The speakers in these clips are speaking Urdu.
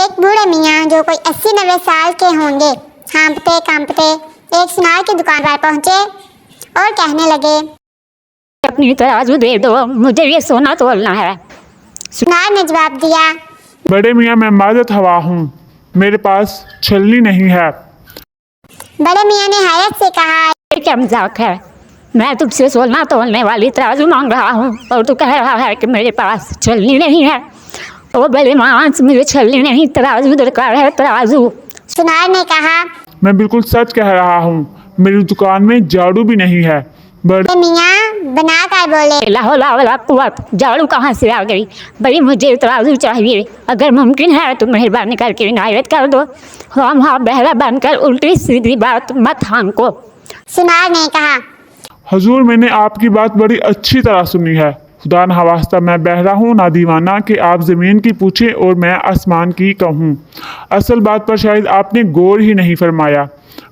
ایک بوڑھے میاں جو کوئی 80-90 سال کے ہوں گے ہانپتے کانپتے ایک سنار کی دکان پر پہنچے اور کہنے لگے، اپنی ترازو دے دو، مجھے یہ سونا تولنا ہے۔ سنار نے جواب دیا، بڑے میاں میں معذرت خواہ ہوں، میرے پاس چھلنی نہیں ہے۔ بڑے میاں نے حیرت سے کہا، یہ کیا مذاق ہے؟ میں تجھ سے سونا تولنے والی ترازو مانگ رہا ہوں اور تو کہہ رہا ہے کہ میرے پاس چھلنی نہیں ہے۔ او بڑے ماس، مجھے چھلنی نہیں، ترازو درکار ہے، ترازو۔ سنار نے کہا، میں بالکل سچ کہہ رہا ہوں، میری دکان میں جھاڑو بھی نہیں ہے۔ بڑے میاں بنا کر بولے، لا حول ولا قوت، جھاڑو کہاں سے آ گئی؟ بھائی مجھے ترازو چاہیے، اگر ممکن ہے تو مہربانی کر کے عنایت کر دو۔ ہاں بہرا بن کر الٹی سیدھی بات مت ہانکو۔ سنار نے کہا، حضور میں نے آپ کی بات بڑی اچھی طرح سنی ہے، خدا نخواستہ میں بہرا ہوں نہ دیوانہ کہ آپ زمین کی پوچھیں اور میں آسمان کی کہوں۔ اصل بات پر شاید آپ نے غور ہی نہیں فرمایا۔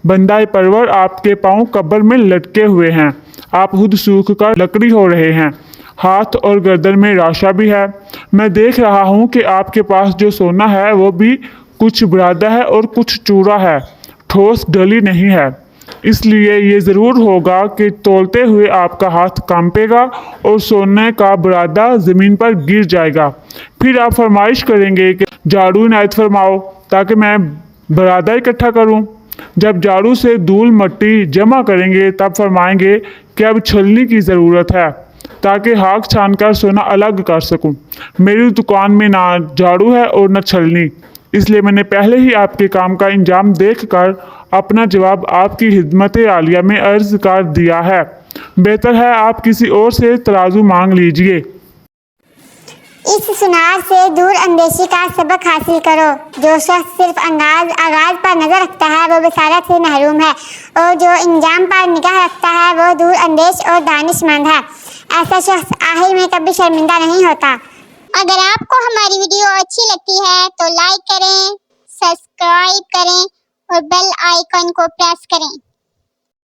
بندہ پرور آپ کے پاؤں قبر میں لٹکے ہوئے ہیں، آپ خود سوکھ کر لکڑی ہو رہے ہیں، ہاتھ اور گردن میں راشا بھی ہے۔ میں دیکھ رہا ہوں کہ آپ کے پاس جو سونا ہے وہ بھی کچھ برادہ ہے اور کچھ چورا ہے، ٹھوس ڈلی نہیں ہے۔ اس لیے یہ ضرور ہوگا کہ تولتے ہوئے آپ کا ہاتھ کانپے گا اور سونے کا برادہ زمین پر گر جائے گا۔ پھر آپ فرمائش کریں گے کہ جھاڑو عنایت فرماؤ تاکہ میں برادہ اکٹھا کروں۔ جب جھاڑو سے دھول مٹی جمع کریں گے تب فرمائیں گے کہ اب چھلنی کی ضرورت ہے تاکہ ہاک چھان کر سونا الگ کر سکوں۔ میری دکان میں نہ جھاڑو ہے اور نہ چھلنی، اس لیے میں نے پہلے ہی آپ کے کام کا انجام دیکھ کر اپنا جواب آپ کی خدمت عالیہ میں عرض کر دیا ہے۔ بہتر ہے آپ کسی اور سے ترازو مانگ لیجئے۔ اس سنار سے دور اندیشی کا سبق حاصل کرو۔ جو شخص صرف آغاز پر نظر رکھتا ہے وہ بصارت سے محروم ہے، اور جو انجام پر نگاہ رکھتا ہے وہ دور اندیش اور دانش مند ہے۔ ایسا شخص آخر میں کبھی شرمندہ نہیں ہوتا۔ اگر آپ کو ہماری ویڈیو اچھی لگتی ہے تو لائک کریں، سبسکرائب کریں اور بیل آئیکن کو پریس کریں۔